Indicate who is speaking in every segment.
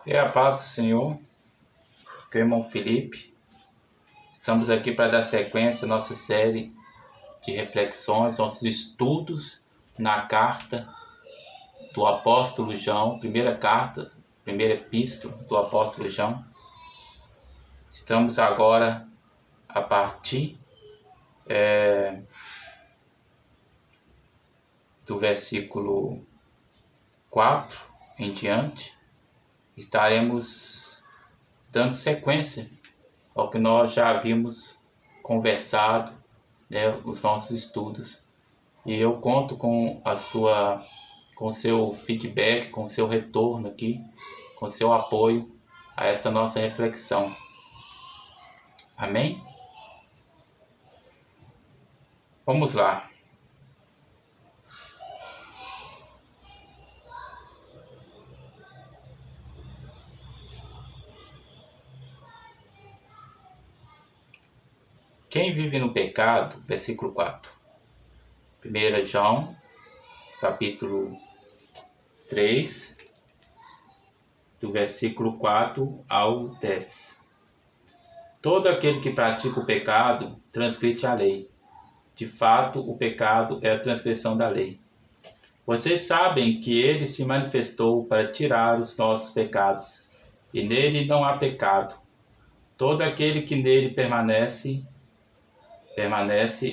Speaker 1: É a paz do Senhor, que é o irmão Felipe. Estamos aqui para dar sequência à nossa série de reflexões, nossos estudos na carta do apóstolo João, primeira carta, primeira epístola do apóstolo João. Estamos agora a partir do versículo 4 em diante. Estaremos dando sequência ao que nós já havíamos conversado, os nossos estudos. E eu conto com com o seu feedback, com o seu retorno aqui, com o seu apoio a esta nossa reflexão. Amém? Vamos lá. Quem vive no pecado, versículo 4. 1 João, capítulo 3, do versículo 4 ao 10. Todo aquele que pratica o pecado transgride a lei. De fato, o pecado é a transgressão da lei. Vocês sabem que ele se manifestou para tirar os nossos pecados, e nele não há pecado. Todo aquele que nele permanece,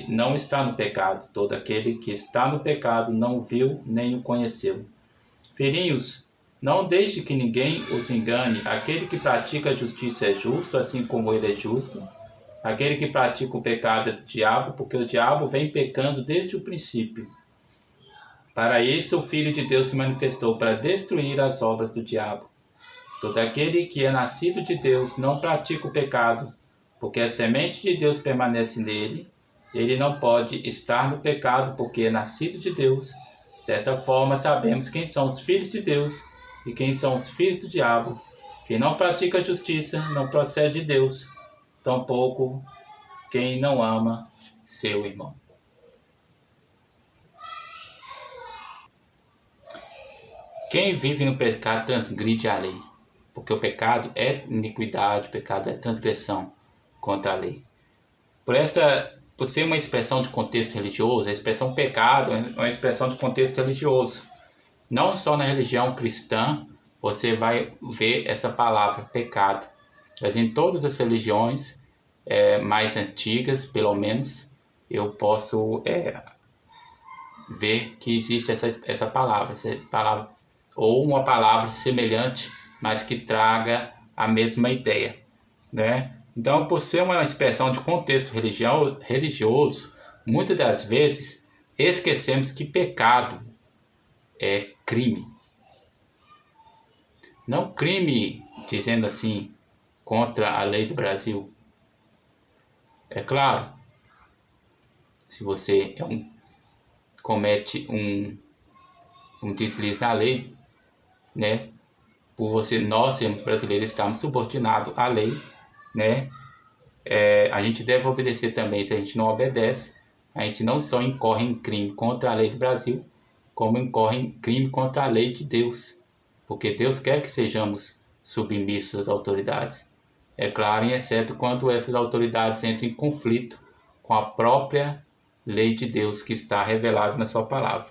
Speaker 1: não está no pecado. Todo aquele que está no pecado não o viu nem o conheceu. Filhinhos, não deixe que ninguém os engane. Aquele que pratica a justiça é justo, assim como ele é justo. Aquele que pratica o pecado é do diabo, porque o diabo vem pecando desde o princípio. Para isso o Filho de Deus se manifestou, para destruir as obras do diabo. Todo aquele que é nascido de Deus não pratica o pecado, porque a semente de Deus permanece nele. Ele não pode estar no pecado, porque é nascido de Deus. Desta forma sabemos quem são os filhos de Deus e quem são os filhos do diabo. Quem não pratica a justiça não procede de Deus, tampouco quem não ama seu irmão. Quem vive no pecado transgride a lei, porque o pecado é iniquidade, o pecado é transgressão contra a lei. Por ser uma expressão de contexto religioso, a expressão pecado é uma expressão de contexto religioso. Não só na religião cristã você vai ver essa palavra pecado, mas em todas as religiões mais antigas, pelo menos, eu posso ver que existe essa palavra, ou uma palavra semelhante, mas que traga a mesma ideia, né? Então, por ser uma expressão de contexto religioso, muitas das vezes esquecemos que pecado é crime. Não crime, dizendo assim, contra a lei do Brasil. É claro, se você comete um deslize na lei, né? Nós sermos brasileiros, estamos subordinados à lei, né? A gente deve obedecer também. Se a gente não obedece, a gente não só incorre em crime contra a lei do Brasil, como incorre em crime contra a lei de Deus, porque Deus quer que sejamos submissos às autoridades. É claro, em exceto quando essas autoridades entram em conflito com a própria lei de Deus que está revelada na sua palavra.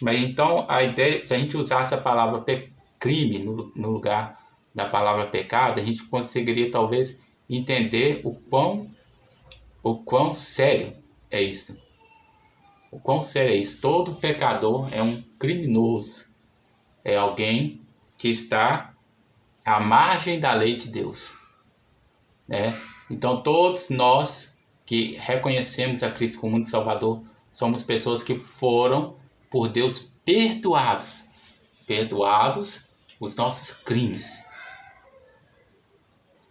Speaker 1: Mas então a ideia, se a gente usasse a palavra crime no lugar da palavra pecado, a gente conseguiria talvez entender o quão sério é isso. O quão sério é isso. Todo pecador é um criminoso. É alguém que está à margem da lei de Deus, né? Então todos nós que reconhecemos a Cristo como único Salvador, somos pessoas que foram por Deus perdoados os nossos crimes.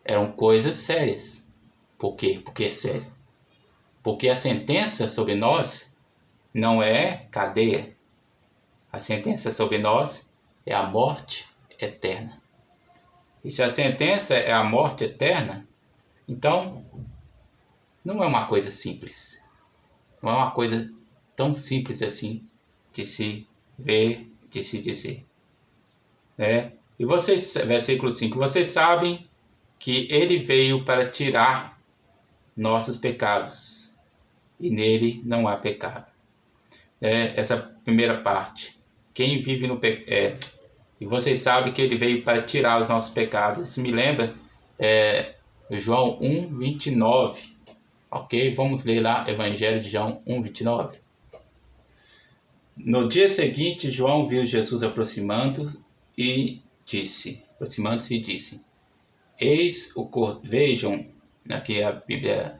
Speaker 1: Eram coisas sérias. Por quê? Porque é sério. Porque a sentença sobre nós não é cadeia. A sentença sobre nós é a morte eterna. E se a sentença é a morte eterna, então não é uma coisa simples. Não é uma coisa tão simples assim de se ver, de se dizer, né? E vocês, versículo 5, vocês sabem que ele veio para tirar nossos pecados, e nele não há pecado. Essa primeira parte. Quem vive no pecado... E vocês sabem que ele veio para tirar os nossos pecados. Isso me lembra João 1:29. Ok? Vamos ler lá, Evangelho de João 1:29. No dia seguinte, João viu Jesus aproximando-se e disse: Eis o cordeiro. Vejam, aqui a Bíblia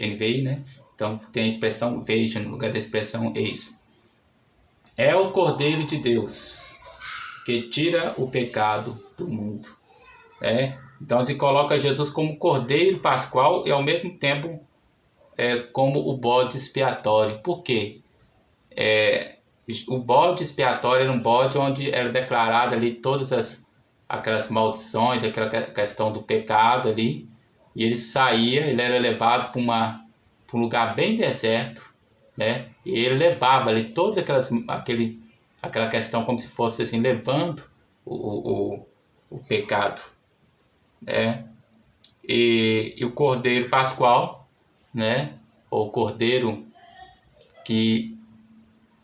Speaker 1: NVI, né? Então tem a expressão vejam no lugar da expressão eis. É o Cordeiro de Deus que tira o pecado do mundo. Então se coloca Jesus como Cordeiro Pascual e ao mesmo tempo como o bode expiatório. Por quê? O bode expiatório era um bode onde era declarado ali todas aquelas maldições, aquela questão do pecado ali, e ele saía, ele era levado para um lugar bem deserto, né? E ele levava ali todas aquela questão como se fosse assim, levando o pecado, né? E o Cordeiro Pascual, né? O Cordeiro que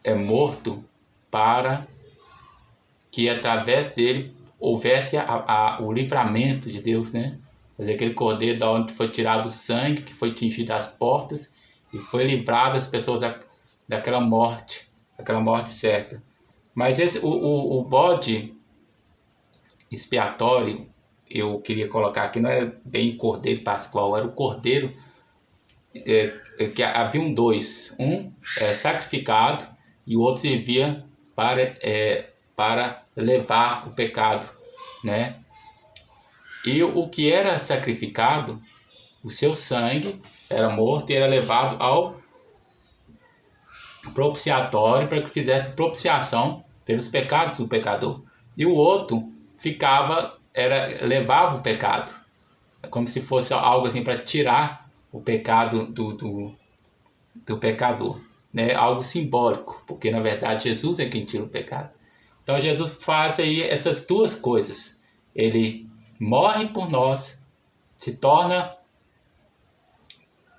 Speaker 1: é morto para que através dele houvesse o livramento de Deus, né? Quer dizer, aquele cordeiro da onde foi tirado o sangue, que foi tingido as portas e foi livrado as pessoas daquela morte certa. Mas o bode expiatório, eu queria colocar aqui, não era bem cordeiro pascual, era o cordeiro que haviam dois, um sacrificado e o outro servia para levar o pecado, né? E o que era sacrificado, o seu sangue era morto e era levado ao propiciatório para que fizesse propiciação pelos pecados do pecador. E o outro levava o pecado, como se fosse algo assim para tirar o pecado do pecador, né? Algo simbólico, porque na verdade Jesus é quem tira o pecado. Então Jesus faz aí essas duas coisas. Ele morre por nós, se torna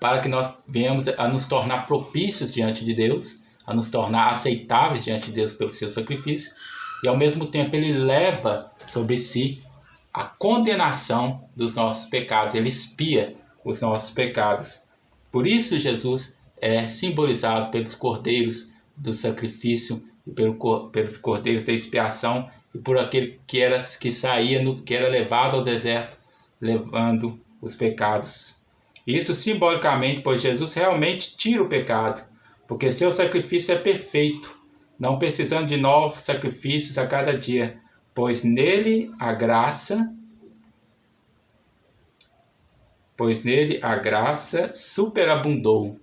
Speaker 1: para que nós venhamos a nos tornar propícios diante de Deus, a nos tornar aceitáveis diante de Deus pelo seu sacrifício, e ao mesmo tempo ele leva sobre si a condenação dos nossos pecados, ele expia os nossos pecados. Por isso Jesus é simbolizado pelos cordeiros do sacrifício e pelos cordeiros da expiação e por aquele que saía, que era levado ao deserto, levando os pecados. Isso simbolicamente, pois Jesus realmente tira o pecado, porque seu sacrifício é perfeito, não precisando de novos sacrifícios a cada dia, pois nele a graça superabundou,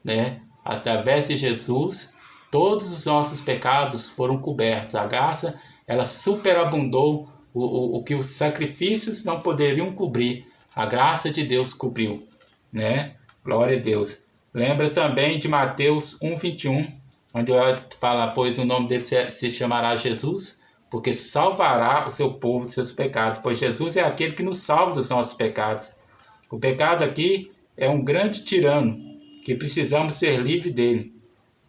Speaker 1: né? Através de Jesus, todos os nossos pecados foram cobertos. A graça, ela superabundou o que os sacrifícios não poderiam cobrir. A graça de Deus cobriu, né? Glória a Deus. Lembra também de Mateus 1:21, onde fala, pois o nome dele se chamará Jesus, porque salvará o seu povo dos seus pecados, pois Jesus é aquele que nos salva dos nossos pecados. O pecado aqui é um grande tirano, que precisamos ser livres dele,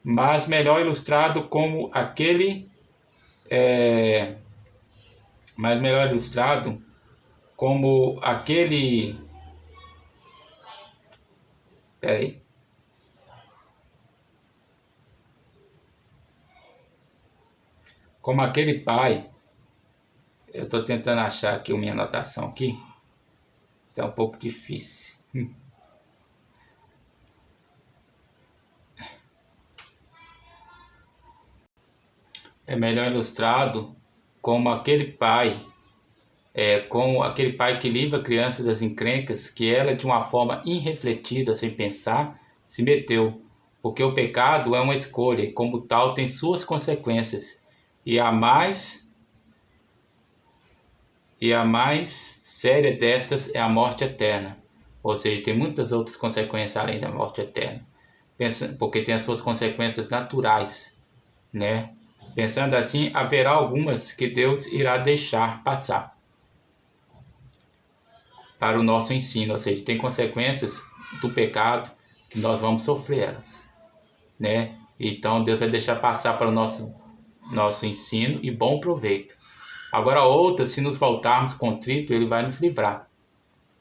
Speaker 1: mas melhor ilustrado como aquele como aquele pai. Eu estou tentando achar aqui a minha anotação aqui. Está um pouco difícil. É melhor ilustrado como aquele pai que livra a criança das encrencas que ela, de uma forma irrefletida, sem pensar, se meteu. Porque o pecado é uma escolha e, como tal, tem suas consequências. E a mais séria destas é a morte eterna. Ou seja, tem muitas outras consequências além da morte eterna. Porque tem as suas consequências naturais, né? Pensando assim, haverá algumas que Deus irá deixar passar para o nosso ensino, ou seja, tem consequências do pecado que nós vamos sofrer elas, né? Então Deus vai deixar passar para o nosso ensino e bom proveito. Agora outras, se nos voltarmos contrito, Ele vai nos livrar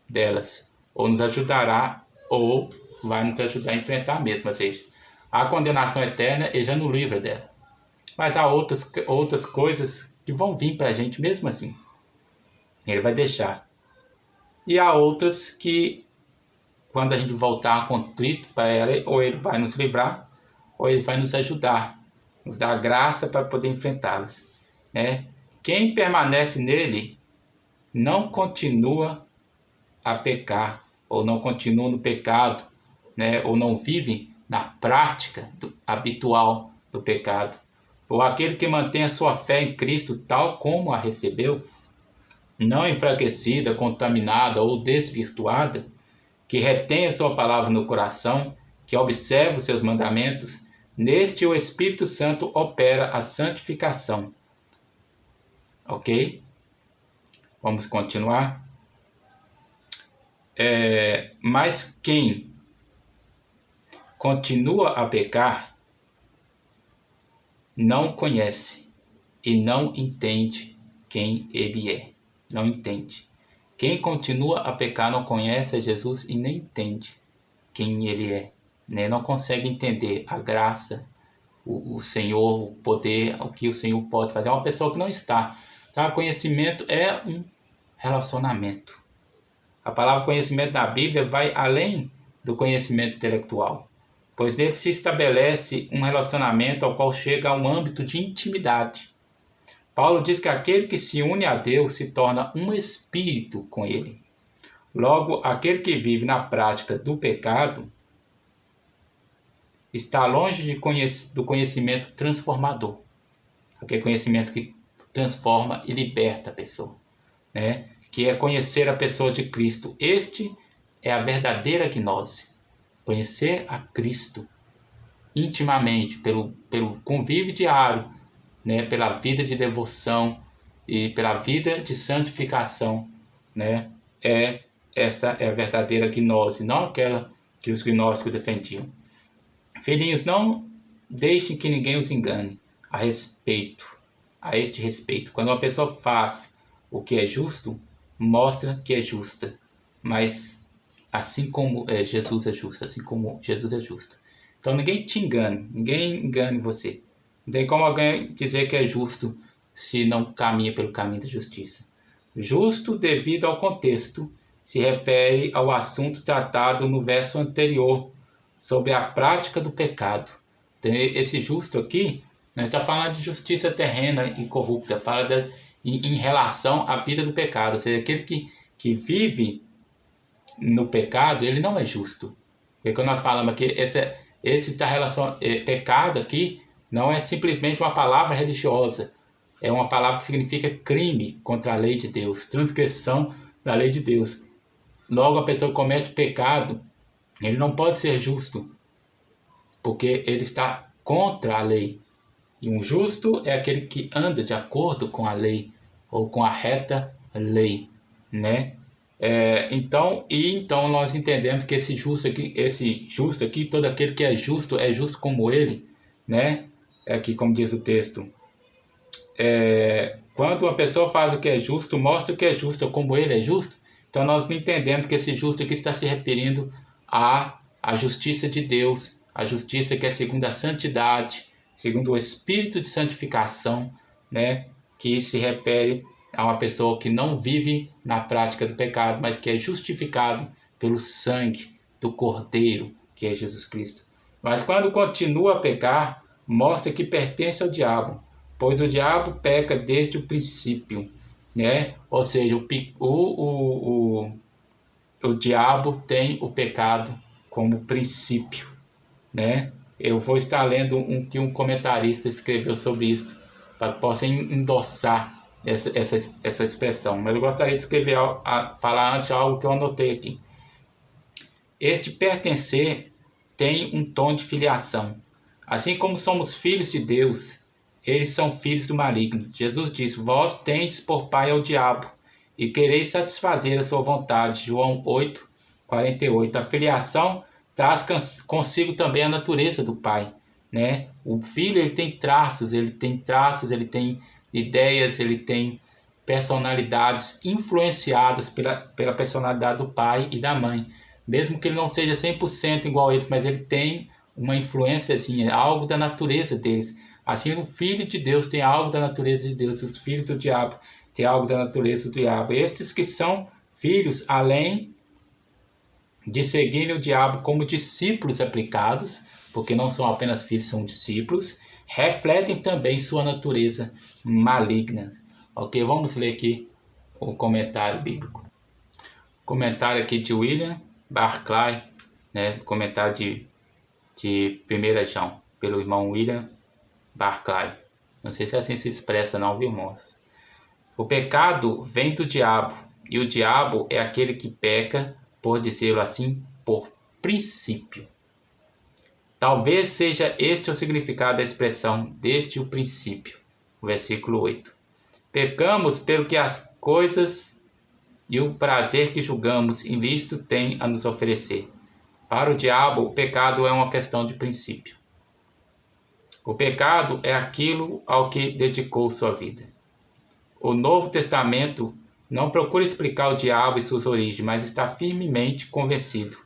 Speaker 1: delas, ou nos ajudará, ou vai nos ajudar a enfrentar mesmo, ou seja, a condenação eterna Ele já nos livra dela. Mas há outras coisas que vão vir para a gente mesmo assim. Ele vai deixar. E há outras que, quando a gente voltar contrito para ela, ou Ele vai nos livrar, ou Ele vai nos ajudar, nos dar graça para poder enfrentá-las, né? Quem permanece nele não continua a pecar, ou não continua no pecado, né? Ou não vive na prática habitual do pecado. Ou aquele que mantém a sua fé em Cristo tal como a recebeu, não enfraquecida, contaminada ou desvirtuada, que retém a sua palavra no coração, que observa os seus mandamentos, neste o Espírito Santo opera a santificação. Ok? Vamos continuar. Mas quem continua a pecar não conhece e não entende quem ele é. Não entende. Quem continua a pecar não conhece a Jesus e nem entende quem ele é, né? Não consegue entender a graça, o Senhor, o poder, o que o Senhor pode fazer. É uma pessoa que não está. Tá? Conhecimento é um relacionamento. A palavra conhecimento da Bíblia vai além do conhecimento intelectual, pois nele se estabelece um relacionamento ao qual chega a um âmbito de intimidade. Paulo diz que aquele que se une a Deus se torna um espírito com ele. Logo, aquele que vive na prática do pecado está longe do conhecimento transformador. Aquele conhecimento que transforma e liberta a pessoa, né? Que é conhecer a pessoa de Cristo. Este é a verdadeira gnose. Conhecer a Cristo intimamente, pelo convívio diário, né? Pela vida de devoção e pela vida de santificação, né? Esta é a verdadeira gnose, não aquela que os gnósticos defendiam. Filhinhos, não deixem que ninguém os engane a este respeito. Quando uma pessoa faz o que é justo, mostra que é justa, mas assim como Jesus é justo, assim como Jesus é justo. Então ninguém te engane, ninguém engane você. Não tem como alguém dizer que é justo se não caminha pelo caminho da justiça. Justo, devido ao contexto, se refere ao assunto tratado no verso anterior, sobre a prática do pecado. Então, esse justo aqui, nós estamos falando de justiça terrena e corrupta, fala em relação à vida do pecado, ou seja, aquele que vive no pecado, ele não é justo. Porque quando nós falamos aqui, esse está pecado aqui, não é simplesmente uma palavra religiosa, é uma palavra que significa crime contra a lei de Deus, transgressão da lei de Deus. Logo, a pessoa comete pecado, ele não pode ser justo, porque ele está contra a lei. E um justo é aquele que anda de acordo com a lei, ou com a reta lei, né? Então nós entendemos que esse justo aqui, todo aquele que é justo como ele, né? Aqui, como diz o texto, quando uma pessoa faz o que é justo, mostra o que é justo, como ele é justo. Então nós não entendemos que esse justo aqui está se referindo à justiça de Deus, a justiça que é segundo a santidade, segundo o espírito de santificação, né? Que se refere a uma pessoa que não vive na prática do pecado, mas que é justificado pelo sangue do Cordeiro, que é Jesus Cristo. Mas quando continua a pecar, mostra que pertence ao diabo, pois o diabo peca desde o princípio, né? Ou seja, o diabo tem o pecado como princípio, né? Eu vou estar lendo que um comentarista escreveu sobre isso, para que possa endossar essa expressão. Mas eu gostaria de falar antes algo que eu anotei aqui. Este pertencer tem um tom de filiação. Assim como somos filhos de Deus, eles são filhos do maligno. Jesus disse: vós tendes por pai ao diabo, e quereis satisfazer a sua vontade. João 8:48. A filiação traz consigo também a natureza do pai, né? O filho, ele tem traços, ele tem ideias, ele tem personalidades influenciadas pela personalidade do pai e da mãe. Mesmo que ele não seja 100% igual a eles, mas ele tem uma influência, assim, algo da natureza deles. Assim, o Filho de Deus tem algo da natureza de Deus, os filhos do diabo têm algo da natureza do diabo. Estes que são filhos, além de seguirem o diabo como discípulos aplicados, porque não são apenas filhos, são discípulos, refletem também sua natureza maligna. Ok, vamos ler aqui o comentário bíblico. Comentário aqui de William Barclay, né? Comentário de 1 João, pelo irmão William Barclay. Não sei se assim se expressa não, viu, irmãos? O pecado vem do diabo, e o diabo é aquele que peca, por dizê-lo assim, por princípio. Talvez seja este o significado da expressão desde o princípio. Versículo 8. Pecamos pelo que as coisas e o prazer que julgamos ilícito têm a nos oferecer. Para o diabo, o pecado é uma questão de princípio. O pecado é aquilo ao que dedicou sua vida. O Novo Testamento não procura explicar o diabo e suas origens, mas está firmemente convencido.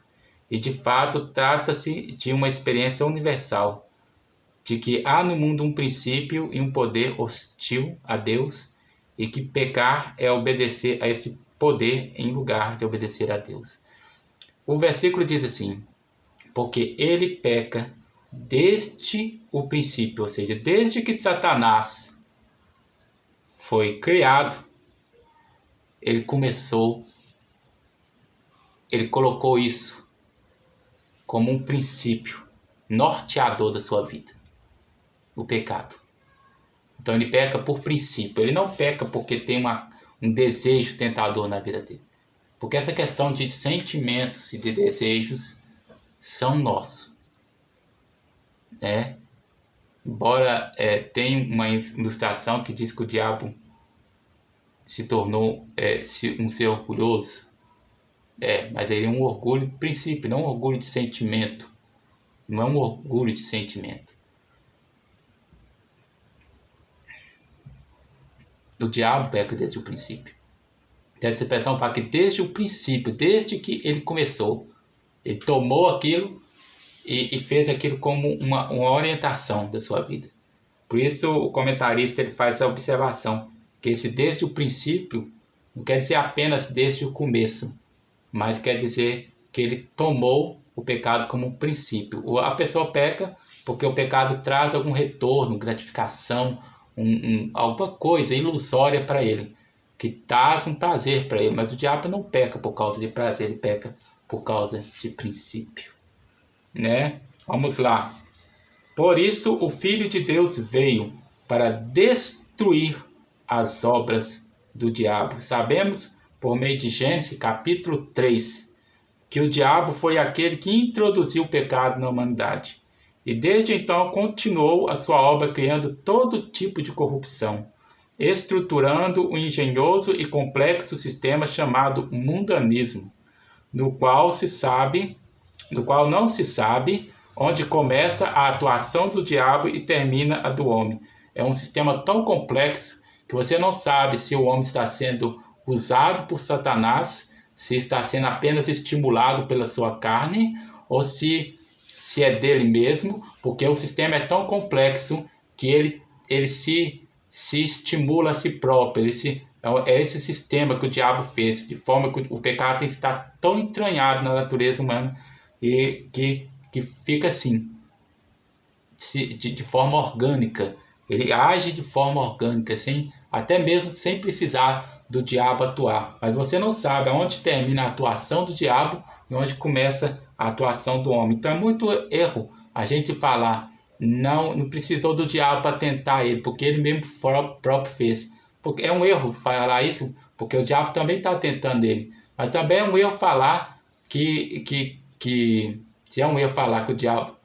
Speaker 1: E de fato trata-se de uma experiência universal, de que há no mundo um princípio e um poder hostil a Deus, e que pecar é obedecer a este poder em lugar de obedecer a Deus. O versículo diz assim: porque ele peca desde o princípio, ou seja, desde que Satanás foi criado, ele colocou isso como um princípio norteador da sua vida, o pecado. Então ele peca por princípio, ele não peca porque tem um desejo tentador na vida dele. Porque essa questão de sentimentos e de desejos são nossos, né? Embora tenha uma ilustração que diz que o diabo se tornou um ser orgulhoso, mas ele é um orgulho de princípio, não um orgulho de sentimento. Não é um orgulho de sentimento. O diabo peca desde o princípio. Então essa expressão fala que desde o princípio, desde que ele começou, ele tomou aquilo e fez aquilo como uma orientação da sua vida. Por isso o comentarista ele faz essa observação, que esse desde o princípio não quer dizer apenas desde o começo, mas quer dizer que ele tomou o pecado como um princípio. A pessoa peca porque o pecado traz algum retorno, gratificação, alguma coisa ilusória para ele, que traz um prazer para ele. Mas o diabo não peca por causa de prazer, ele peca por causa de princípio, né? Vamos lá. Por isso o Filho de Deus veio para destruir as obras do diabo. Sabemos, por meio de Gênesis capítulo 3, que o diabo foi aquele que introduziu o pecado na humanidade. E desde então continuou a sua obra criando todo tipo de corrupção, estruturando um engenhoso e complexo sistema chamado mundanismo, no qual não se sabe onde começa a atuação do diabo e termina a do homem. É um sistema tão complexo que você não sabe se o homem está sendo usado por Satanás, se está sendo apenas estimulado pela sua carne, ou se é dele mesmo, porque o sistema é tão complexo que ele se estimula a si próprio. É esse sistema que o diabo fez, de forma que o pecado está tão entranhado na natureza humana e que fica assim, de forma orgânica. Ele age de forma orgânica, até mesmo sem precisar do diabo atuar. Mas você não sabe aonde termina a atuação do diabo e onde começa a atuação do homem. Então é muito erro a gente falar, não precisou do diabo para tentar ele, porque ele mesmo próprio fez. Porque é um erro falar isso, porque o diabo também está tentando ele. Mas também é um erro falar que é um erro falar que o diabo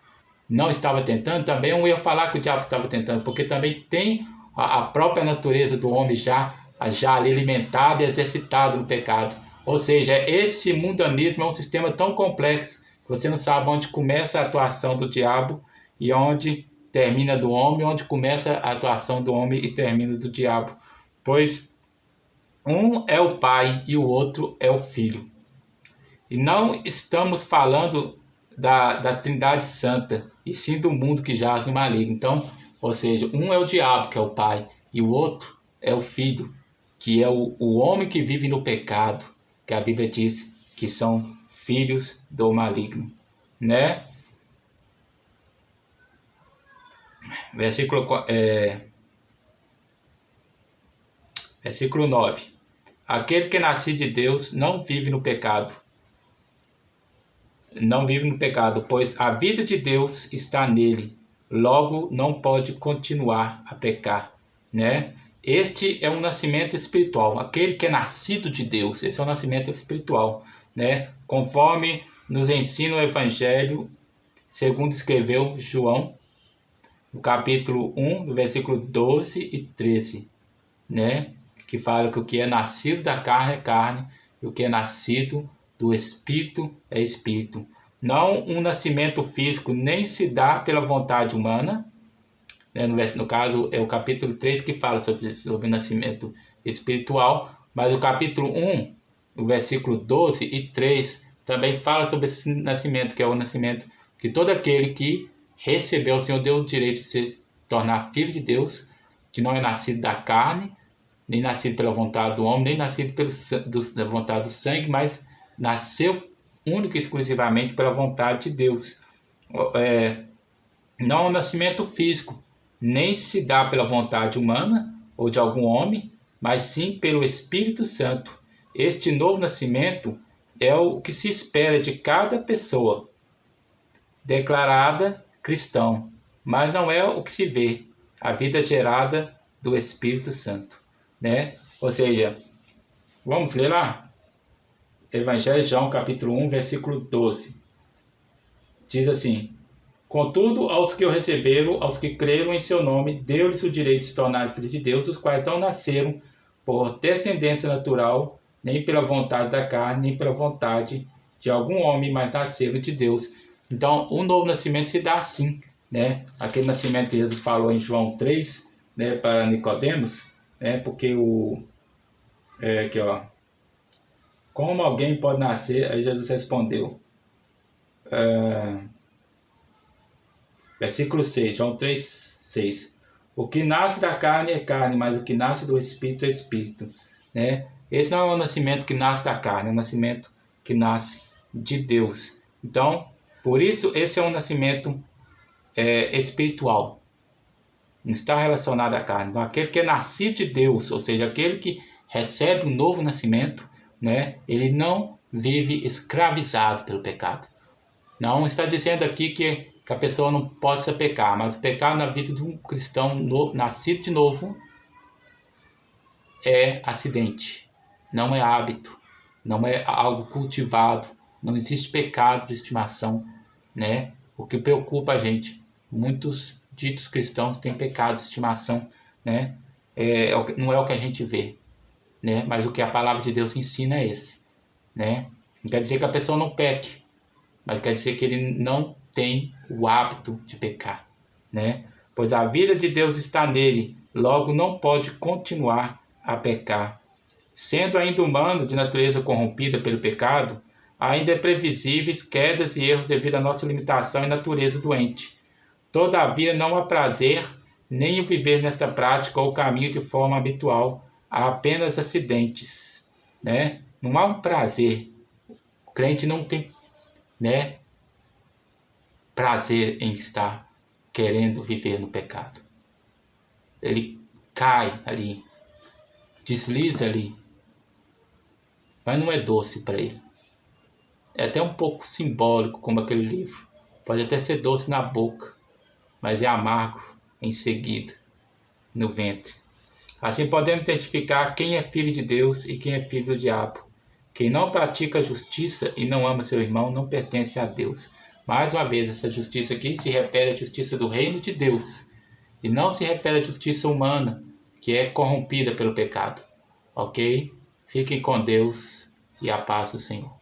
Speaker 1: não estava tentando, também eu ia falar que o diabo estava tentando, porque também tem a própria natureza do homem já ali alimentada e exercitada no pecado. Ou seja, esse mundanismo é um sistema tão complexo que você não sabe onde começa a atuação do diabo e onde termina do homem, onde começa a atuação do homem e termina do diabo. Pois um é o pai e o outro é o filho. E não estamos falando da Trindade Santa, e sim do mundo que jaz no maligno. Então, ou seja, um é o diabo, que é o pai, e o outro é o filho, que é o homem que vive no pecado, que a Bíblia diz que são filhos do maligno, né? Versículo 9. Aquele que é nascido de Deus não vive no pecado. Não vive no pecado, pois a vida de Deus está nele. Logo, não pode continuar a pecar, né? Este é um nascimento espiritual. Aquele que é nascido de Deus, esse é um nascimento espiritual, né? Conforme nos ensina o Evangelho, segundo escreveu João, no capítulo 1, no versículo 12 e 13, né? Que fala que o que é nascido da carne é carne, e o que é nascido do Espírito é Espírito. Não um nascimento físico nem se dá pela vontade humana, né? No caso é o capítulo 3 que fala sobre o nascimento espiritual, mas o capítulo 1, o versículo 12 e 3 também fala sobre esse nascimento, que é o nascimento que todo aquele que recebeu o Senhor deu o direito de se tornar filho de Deus, que não é nascido da carne, nem nascido pela vontade do homem, nem nascido da vontade do sangue, mas nasceu única e exclusivamente pela vontade de Deus. Não é um nascimento físico, nem se dá pela vontade humana ou de algum homem, mas sim pelo Espírito Santo. Este novo nascimento é o que se espera de cada pessoa declarada cristão, mas não é o que se vê, a vida gerada do Espírito Santo, né? Ou seja, vamos ler lá? Evangelho de João, capítulo 1, versículo 12. Diz assim: Contudo, aos que o receberam, aos que creram em seu nome, deu-lhes o direito de se tornar filhos de Deus, os quais não nasceram por descendência natural, nem pela vontade da carne, nem pela vontade de algum homem, mas nasceram de Deus. Então, o novo nascimento se dá assim, né? Aquele nascimento que Jesus falou em João 3, né, para Nicodemos, né? Porque aqui, ó, como alguém pode nascer? Aí Jesus respondeu, versículo 6, João 3, 6. O que nasce da carne é carne, mas o que nasce do Espírito é Espírito, né? Esse não é o nascimento que nasce da carne, é o nascimento que nasce de Deus. Então, por isso, esse é um nascimento espiritual. Não está relacionado à carne. Então, aquele que é nascido de Deus, ou seja, aquele que recebe um novo nascimento, né? Ele não vive escravizado pelo pecado. Não está dizendo aqui que a pessoa não possa pecar, mas o pecado na vida de um cristão nascido de novo é acidente, não é hábito, não é algo cultivado, não existe pecado de estimação, né? O que preocupa a gente, muitos ditos cristãos têm pecado de estimação, né? Não é o que a gente vê, né? Mas o que a palavra de Deus ensina é esse, né? Não quer dizer que a pessoa não peque, mas quer dizer que ele não tem o hábito de pecar, né? Pois a vida de Deus está nele, logo não pode continuar a pecar. Sendo ainda humano, de natureza corrompida pelo pecado, ainda é previsíveis quedas e erros devido à nossa limitação e natureza doente. Todavia não há prazer nem o viver nesta prática ou caminho de forma habitual, há apenas acidentes, né? Não há um prazer. O crente não tem, né, prazer em estar querendo viver no pecado. Ele cai ali, desliza ali, mas não é doce para ele. É até um pouco simbólico, como aquele livro. Pode até ser doce na boca, mas é amargo em seguida, no ventre. Assim podemos identificar quem é filho de Deus e quem é filho do diabo. Quem não pratica a justiça e não ama seu irmão não pertence a Deus, Mais uma vez, essa justiça aqui se refere à justiça do reino de Deus e não se refere à justiça humana, que é corrompida pelo pecado. Ok? Fiquem com Deus e a paz do Senhor.